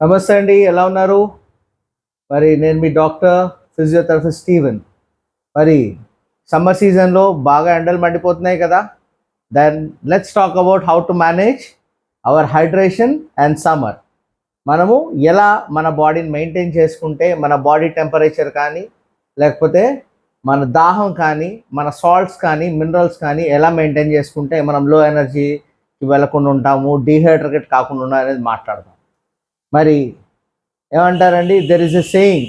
నమస్తే అండి, ఎలా ఉన్నారు? నేను మీ డాక్టర్ ఫిజియోథెరపిస్ట్ స్టీవెన్. మరి సమ్మర్ సీజన్లో బాగా ఎండలు మండిపోతున్నాయి కదా. Then let's talk about how to manage our hydration and summer. మనము ఎలా మన బాడీని మెయింటైన్ చేసుకుంటే మన బాడీ టెంపరేచర్ కానీ, లేకపోతే మన దాహం కానీ, మన సాల్ట్స్ కానీ, మినరల్స్ కానీ ఎలా మెయింటైన్ చేసుకుంటే మనం లో ఎనర్జీకి వెళ్ళకుండా ఉంటాము, డీహైడ్రేట్ కాకుండా ఉన్నాం అనేది మాట్లాడదాం. మరి ఏమంటారండి, there is a saying,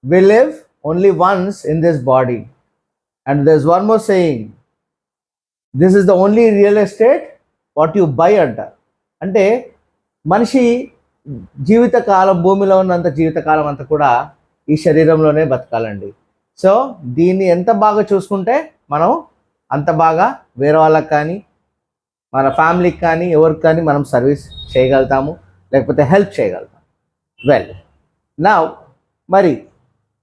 we live only once in this body and there is one more saying, this is the only real estate what you buy అంటారు. అంటే మనిషి జీవితకాలం, భూమిలో ఉన్నంత జీవితకాలం అంతా కూడా ఈ శరీరంలోనే బతకాలండి. సో దీన్ని ఎంత బాగా చూసుకుంటే మనం అంత బాగా వేరే వాళ్ళకి కానీ, మన ఫ్యామిలీకి కానీ, ఎవరికి కానీ మనం సర్వీస్ చేయగలుగుతాము, లేకపోతే హెల్ప్ చేయగలుగుతాం. వెల్ నా మరి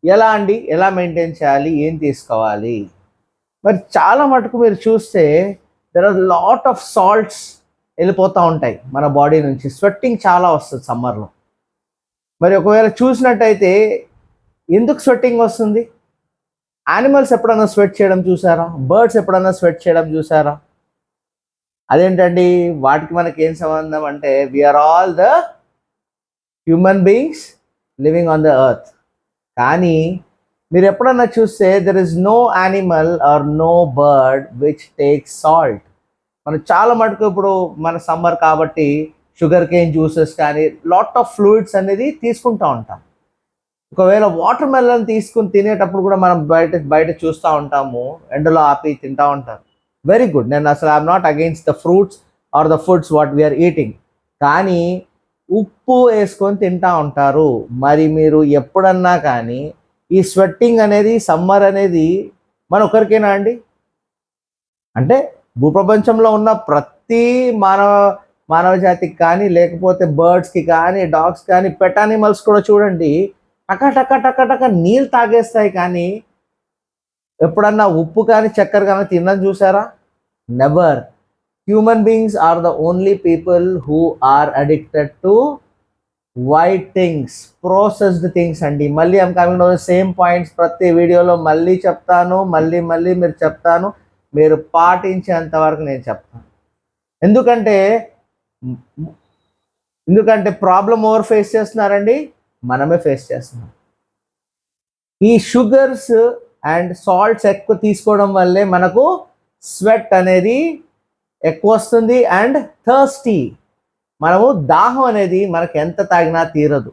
ఎలా అండి, ఎలా మెయింటైన్ చేయాలి, ఏం తీసుకోవాలి? మరి చాలా మటుకు మీరు చూస్తే there are lot of salts వెళ్ళిపోతూ ఉంటాయి మన బాడీ నుంచి. స్వెట్టింగ్ చాలా వస్తుంది సమ్మర్లో. మరి ఒకవేళ చూసినట్టయితే ఎందుకు స్వెట్టింగ్ వస్తుంది? యానిమల్స్ ఎప్పుడన్నా స్వెట్ చేయడం చూసారా? బర్డ్స్ ఎప్పుడన్నా స్వెట్ చేయడం చూసారా? అదేంటండి, వాటికి మనకి ఏం సంబంధం అంటే we are all the human beings living on the earth. కానీ మీరు ఎప్పుడన్నా చూస్తే there is no animal or no bird which takes salt. మనం చాలా మటుకు ఇప్పుడు మన సమ్మర్ కాబట్టి షుగర్ కేన్ జ్యూసెస్ కానీ, లాట్ ఆఫ్ ఫ్లూయిడ్స్ అనేది తీసుకుంటూ ఉంటాం. ఒకవేళ వాటర్ మెలన్ తీసుకుని తినేటప్పుడు కూడా మనం బయట చూస్తూ ఉంటాము, ఎండలో ఆపి తింటూ ఉంటారు. వెరీ గుడ్, నేను అసలు I'm not against the fruits or the foods what we are eating. కానీ ఉప్పు వేసుకొని తింటూ ఉంటారు. మరి మీరు ఎప్పుడన్నా కానీ ఈ స్వెట్టింగ్ అనేది, సమ్మర్ అనేది మన ఒకరికేనా అండి? అంటే భూప్రపంచంలో ఉన్న ప్రతి మానవ జాతికి కానీ, లేకపోతే బర్డ్స్కి కానీ, డాగ్స్ కానీ, పెట్ యానిమల్స్ కూడా చూడండి, టక టక టక టక నీళ్ళు తాగేస్తాయి. కానీ ఎప్పుడన్నా ఉప్పు కానీ, చక్కెర కానీ తినడం చూసారా? Never. Human beings are the only people who are addicted to white things, processed things అండి. మళ్ళీ I'm coming to the same points. ప్రతి వీడియోలో మళ్ళీ చెప్తాను, మళ్ళీ మీరు చెప్తాను, మీరు పాటించేంత వరకు నేను చెప్తాను. ఎందుకంటే ప్రాబ్లం ఎవరు ఫేస్ చేస్తున్నారండి? మనమే ఫేస్ చేస్తున్నాం. ఈ షుగర్స్ అండ్ సాల్ట్స్ ఎక్కువ తీసుకోవడం వల్లే మనకు స్వెట్ అనేది ఎక్కువ వస్తుంది అండ్ థర్స్టీ. మనము దాహం అనేది మనకు ఎంత తాగినా తీరదు.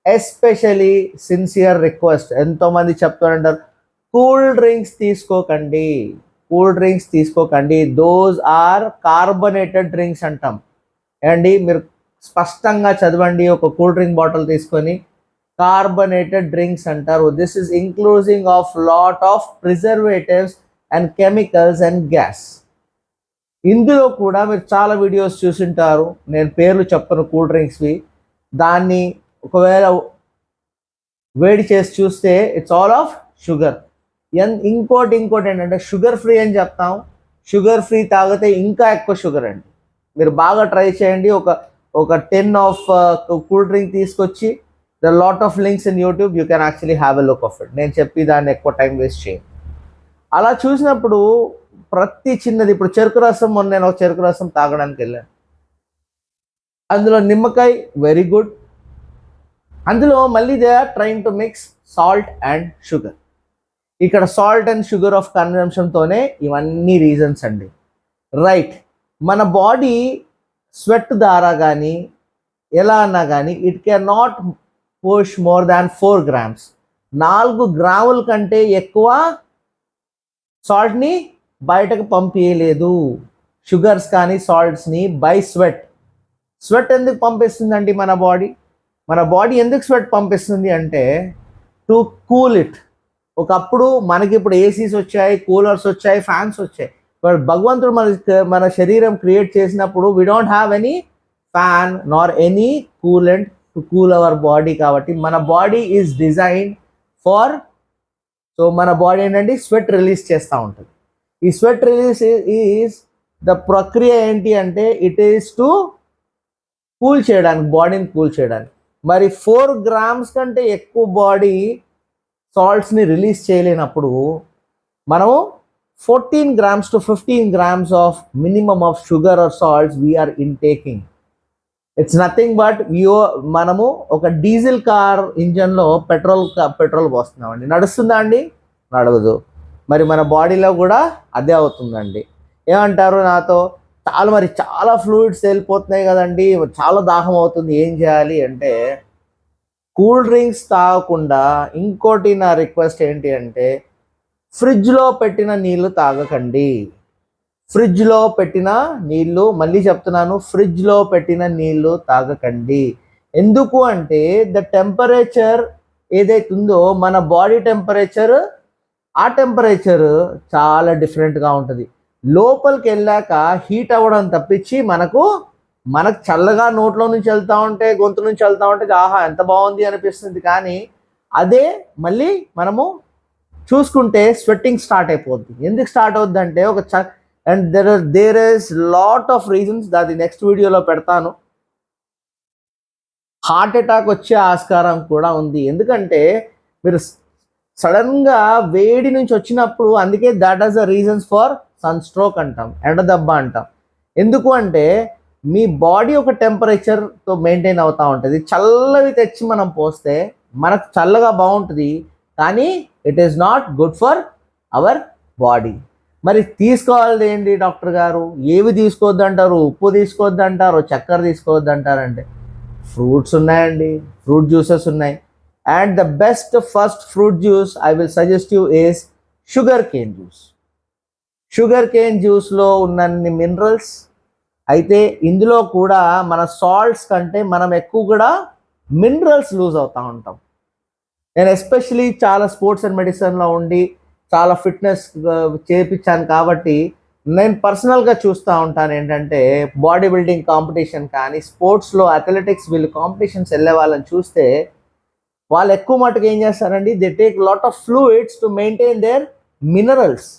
ఎస్పెషలీ సిన్సియర్ రిక్వెస్ట్, ఎంతోమంది చెప్తుంటారు, కూల్ డ్రింక్స్ తీసుకోకండి, కూల్ డ్రింక్స్ తీసుకోకండి. దోస్ ఆర్ కార్బొనేటెడ్ డ్రింక్స్ అంటాం అండి. మీరు స్పష్టంగా చదవండి, ఒక కూల్ డ్రింక్ బాటిల్ తీసుకొని కార్బొనేటెడ్ డ్రింక్స్ అంటారు. This is ఇంక్లూజింగ్ of lot of preservatives and chemicals and gas. ఇందులో కూడా మీరు చాలా వీడియోస్ చూసింటారు, నేను పేర్లు చెప్తాను కూల్ డ్రింక్స్వి. దాన్ని ఒకవేళ వేడి చేసి చూస్తే ఇట్స్ ఆల్ ఆఫ్ షుగర్. ఇంకోటి ఏంటంటే షుగర్ ఫ్రీ అని చెప్తాం. షుగర్ ఫ్రీ తాగితే ఇంకా ఎక్కువ షుగర్ అండి. మీరు బాగా ట్రై చేయండి. ఒక 10 ఆఫ్ కూల్ డ్రింక్ తీసుకొచ్చి, the lot of links in YouTube, you can actually have a look of it. నేను చెప్పి దాన్ని ఎక్కువ టైం వేస్ట్ చేయండి. అలా చూసినప్పుడు ప్రతి చిన్నది, ఇప్పుడు చెరుకు రసం, మొన్న నేను ఒక చెరుకు రసం తాగడానికి వెళ్ళాను. అందులో నిమ్మకాయ వెరీ గుడ్. అందులో మళ్ళీ they are trying to mix salt and sugar. ఇక్కడ సాల్ట్ అండ్ షుగర్ ఆఫ్ కన్జంప్షన్తోనే ఇవన్నీ రీజన్స్ అండి. రైట్, మన బాడీ స్వెట్ ద్వారా కానీ ఎలా అన్నా కానీ it can not push more than 4 grams. 4 గ్రాముల కంటే ఎక్కువ సాల్ట్ని బయటకు పంపించలేదు. షుగర్స్ కానీ సాల్ట్స్ని బై స్వెట్ ఎందుకు పంపిస్తుందండి మన బాడీ ఎందుకు స్వెట్ పంపిస్తుంది అంటే టు కూల్ ఇట్. ఒకప్పుడు మనకి ఇప్పుడు ఏసీస్ వచ్చాయి, కూలర్స్ వచ్చాయి, ఫ్యాన్స్ వచ్చాయి. బట్ భగవంతుడు మన శరీరం క్రియేట్ చేసినప్పుడు we don't have any fan Nar any coolant to cool our body. కాబట్టి మన body is designed for, so మన బాడీ ఏంటంటే స్వెట్ రిలీజ్ చేస్తూ ఉంటుంది. ఈ స్వెట్ రిలీజ్ ఈజ్ ద ప్రక్రియ ఏంటి అంటే ఇట్ ఈస్ టు కూల్ చేయడానికి, బాడీని కూల్ చేయడానికి. మరి 4 grams కంటే ఎక్కువ బాడీ సాల్ట్స్ని రిలీజ్ చేయలేనప్పుడు మనము 14 grams to 15 grams of minimum of sugar or salts we are intaking. It's nothing but మనము ఒక డీజిల్ కార్ ఇంజన్లో పెట్రోల్ పోస్తున్నామండి. నడుస్తుందా అండి? నడవదు. మరి మన బాడీలో కూడా అదే అవుతుందండి. ఏమంటారు నాతో, చాలా ఫ్లూయిడ్స్ వెళ్ళిపోతున్నాయి కదండి, చాలా దాహం అవుతుంది, ఏం చేయాలి అంటే, కూల్ డ్రింక్స్ తాగకుండా ఇంకోటి నా రిక్వెస్ట్ ఏంటి అంటే, ఫ్రిడ్జ్లో పెట్టిన నీళ్లు తాగకండి. ఫ్రిడ్జ్లో పెట్టిన నీళ్లు, మళ్ళీ చెప్తున్నాను, ఫ్రిడ్జ్లో పెట్టిన నీళ్లు తాగకండి. ఎందుకు అంటే ద టెంపరేచర్ ఏదైతే ఉందో మన బాడీ టెంపరేచర్, ఆ టెంపరేచర్ చాలా డిఫరెంట్గా ఉంటుంది. లోపలికి వెళ్ళాక హీట్ అవ్వడం తప్పించి మనకు చల్లగా నోట్లో నుంచి వెళ్తూ ఉంటే, గొంతు నుంచి వెళ్తూ ఉంటే ఆహా ఎంత బాగుంది అనిపిస్తుంది. కానీ అదే మళ్ళీ మనము చూసుకుంటే స్వెట్టింగ్ స్టార్ట్ అయిపోద్ది. ఎందుకు స్టార్ట్ అవుద్ది అంటే and there is lot of reasons, అది నెక్స్ట్ వీడియోలో పెడతాను. హార్ట్ అటాక్ వచ్చే ఆస్కారం కూడా ఉంది. ఎందుకంటే మీరు సడన్గా వేడి నుంచి వచ్చినప్పుడు, అందుకే that is the reasons for sunstroke అంటాం, ఎండదెబ్బ అంటాం. ఎందుకు అంటే మీ బాడీ ఒక టెంపరేచర్తో మెయింటైన్ అవుతూ ఉంటుంది. చల్లవి తెచ్చి మనం పోస్తే మనకు చల్లగా బాగుంటుంది, కానీ it is not good for our body. మరి తీసుకోవాలి ఏంటి డాక్టర్ గారు, ఏవి తీసుకోవద్దు అంటారు? ఉప్పు తీసుకోవద్దు అంటారు, చక్కెర తీసుకోవద్దు అంటారంటే ఫ్రూట్స్ ఉన్నాయండి, ఫ్రూట్ జ్యూసెస్ ఉన్నాయి. And the best first fruit juice I will suggest you is sugarcane juice. Sugarcane జ్యూస్లో ఉన్నన్ని మినరల్స్ అయితే ఇందులో కూడా మన సాల్ట్స్ కంటే మనం ఎక్కువ కూడా మినరల్స్ లూజ్ అవుతూ ఉంటాం. నేను ఎస్పెషలీ చాలా స్పోర్ట్స్ అండ్ మెడిసిన్లో ఉండి చాలా ఫిట్నెస్ చేయించాను కాబట్టి నేను పర్సనల్గా చూస్తూ ఉంటాను ఏంటంటే, బాడీ బిల్డింగ్ కాంపిటీషన్ కానీ స్పోర్ట్స్లో అథ్లెటిక్స్ వీళ్ళు కాంపిటీషన్స్ వెళ్ళే వాళ్ళని చూస్తే వాళ్ళు ఎక్కువ మటుకు ఏం చేస్తారండి, they take lot of fluids to maintain their minerals.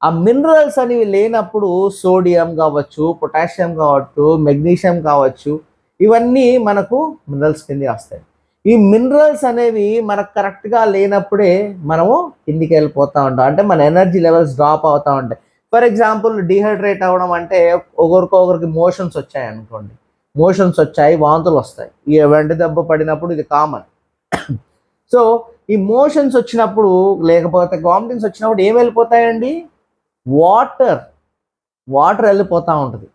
ఆ మినరల్స్ అనేవి లేనప్పుడు సోడియం కావచ్చు, పొటాషియం కావచ్చు, మెగ్నీషియం కావచ్చు, ఇవన్నీ మనకు మినరల్స్ కింద వస్తాయి. ఈ మినరల్స్ అనేవి మనకు కరెక్ట్గా లేనప్పుడే మనము కిందికి వెళ్ళిపోతూ ఉంటాం, అంటే మన ఎనర్జీ లెవెల్స్ డ్రాప్ అవుతూ ఉంటాయి. ఫర్ ఎగ్జాంపుల్ డిహైడ్రేట్ అవ్వడం అంటే ఒకరికి మోషన్స్ వచ్చాయి అనుకోండి, మోషన్స్ వచ్చాయి, వాంతులు వస్తాయి. ఈ వెంట దెబ్బ పడినప్పుడు ఇది కామన్. సో ఈ మోషన్స్ వచ్చినప్పుడు లేకపోతే వామిటింగ్స్ వచ్చినప్పుడు ఏం వెళ్ళిపోతాయండి, వాటర్ వెళ్ళిపోతూ ఉంటుంది,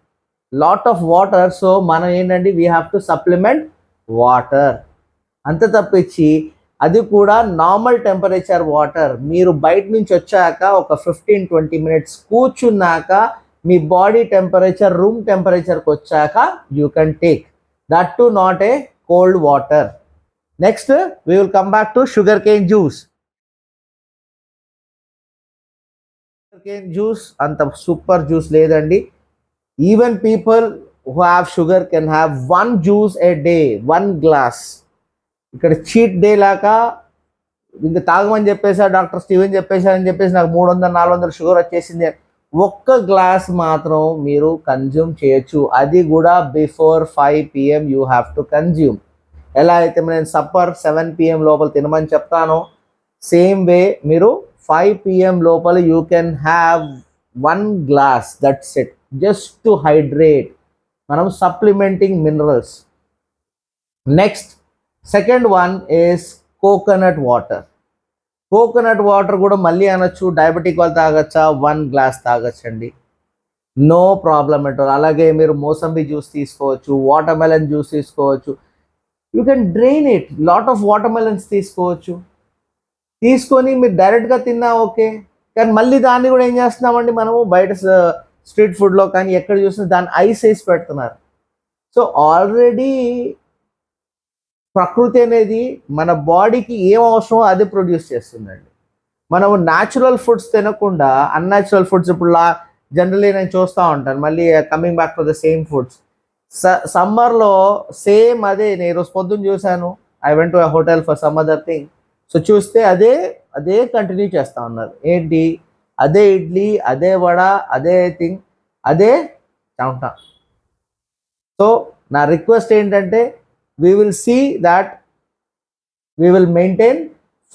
లాట్ ఆఫ్ వాటర్. సో మనం ఏంటంటే we have to supplement water. అంత తప్పించి అది కూడా నార్మల్ టెంపరేచర్ వాటర్. మీరు బయట నుంచి వచ్చాక ఒక 15-20 minutes కూర్చున్నాక మీ బాడీ టెంపరేచర్ రూమ్ టెంపరేచర్కి వచ్చాక you can take that to, not a cold water. Next we will come back to sugar cane juice. Sugarcane juice అంత సూపర్ జ్యూస్ లేదండి. Even people who have sugar can have 1 juice a day, 1 glass. ఇక్కడ cheat day లాగా ఇంకా తాగమని చెప్పేసారు doctor Steven చెప్పేశారని చెప్పేసి నాకు 300-400 sugar వచ్చేసింది. ఒక్క గ్లాస్ మాత్రం మీరు కన్జ్యూమ్ చేయొచ్చు, అది కూడా before 5 PM you have to consume. ఎలా అయితే నేను సప్పర్ 7 PM లోపల తినమని చెప్తానో, సేమ్ వే మీరు 5 PM లోపల you can have 1 glass, that's it, just to hydrate. మనం supplementing minerals. Next second one is coconut water. Coconut water కూడా మళ్ళీ అనొచ్చు, డయాబెటిక్ వాళ్ళు తాగొచ్చా, 1 glass తాగొచ్చండి, నో ప్రాబ్లం ఎట్ ఆల్. అలాగే మీరు మోసంబి జ్యూస్ తీసుకోవచ్చు, వాటర్ మెలన్ జ్యూస్ తీసుకోవచ్చు, you can drain it. Lot of watermelons తీసుకోవచ్చు, తీసుకొని మీరు డైరెక్ట్గా తిన్నా ఓకే. కానీ మళ్ళీ దాన్ని కూడా ఏం చేస్తున్నామండి మనము, బయట స్ట్రీట్ ఫుడ్లో కానీ ఎక్కడ చూసినా దాన్ని ఐస్ వేసి పెడుతున్నారు. సో ఆల్రెడీ ప్రకృతి అనేది మన బాడీకి ఏం అవసరమో అది ప్రొడ్యూస్ చేస్తుందండి. మనం న్యాచురల్ ఫుడ్స్ తినకుండా అన్యాచురల్ ఫుడ్స్, ఇప్పుడు జనరల్లీ నేను చూస్తూ ఉంటాను, మళ్ళీ coming back to the same foods. సమ్మర్లో సేమ్ అదే, నేను ఈరోజు పొద్దున్న చూశాను, I went to hotel for some other thing. So చూస్తే అదే కంటిన్యూ చేస్తూ ఉన్నారు. ఏంటి, అదే ఇడ్లీ, అదే వడ, అదే థింగ్, అదే చమట. సో నా రిక్వెస్ట్ ఏంటంటే we will see that we will maintain.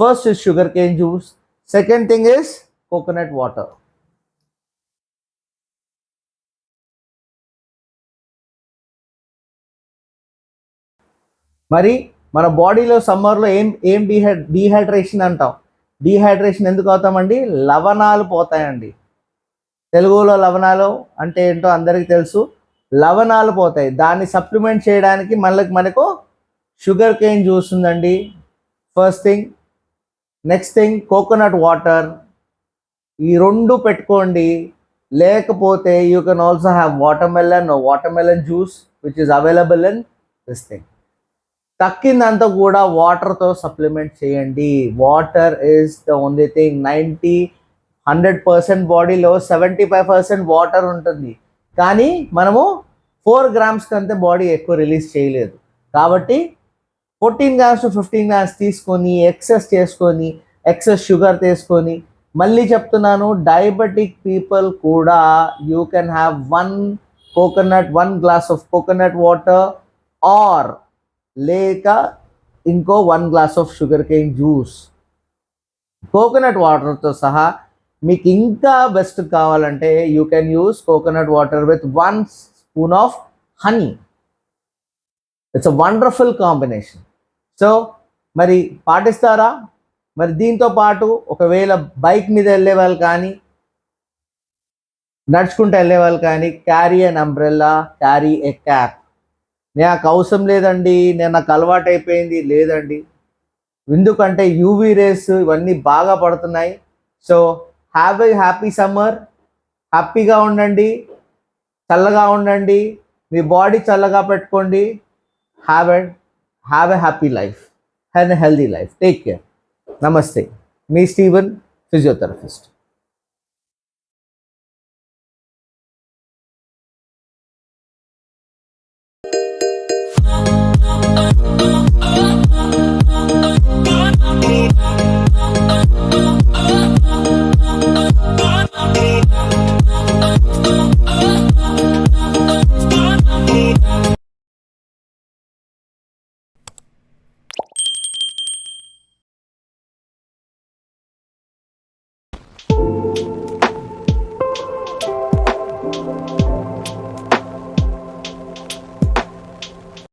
First is sugarcane juice, second thing is coconut water. మరి మన బాడీలో సమ్మర్లో ఏం ఏం డీహైడ్రేషన్ అంటాం. డీహైడ్రేషన్ ఎందుకు అవుతామండి? లవణాలు పోతాయండి. తెలుగులో లవణాలు అంటే ఏంటో అందరికీ తెలుసు. లవణాలు పోతాయి, దాన్ని సప్లిమెంట్ చేయడానికి మనకు షుగర్ కేన్ జ్యూస్ ఉందండి. First thing. Next thing coconut water. ఈ రెండు పెట్టుకోండి. లేకపోతే you can also have watermelon juice which is available in this thing. తక్కిందంతా కూడా వాటర్తో సప్లిమెంట్ చేయండి. Water is the only thing. 100% బాడీలో 75% వాటర్ ఉంటుంది, కానీ మనము 4 grams కంటే బాడీ ఎక్కువ రిలీజ్ చేయలేదు. కాబట్టి 14 grams to 15 grams తీసుకొని ఎక్సెస్ షుగర్ తీసుకొని, మళ్ళీ చెప్తున్నాను, డయాబెటిక్ పీపుల్ కూడా you can have 1 glass of coconut water or లేక ఇంకో 1 glass of sugarcane juice. Coconut వాటర్తో సహా మీకు ఇంకా బెస్ట్ కావాలంటే you can use coconut water with 1 spoon of honey. It's a wonderful combination. So మరి పాటిస్తారా? మరి దీంతో పాటు ఒకవేళ బైక్ మీద వెళ్ళే వాళ్ళు కానీ నడుచుకుంటూ వెళ్ళే వాళ్ళు కానీ క్యారీ అన్ అంబ్రెల్లా, క్యారీ ఏ క్యాప్. నాకు అవసరం లేదండి, నాకు అలవాటు అయిపోయింది లేదండి. ఎందుకంటే యూవీ రేస్ ఇవన్నీ బాగా పడుతున్నాయి. So have a happy summer. హ్యాపీగా ఉండండి, చల్లగా ఉండండి, మీ బాడీ చల్లగా పెట్టుకోండి. Have a happy life, have a healthy life. Take care. నమస్తే, మీ స్టీవెన్, ఫిజియోథెరపిస్ట్.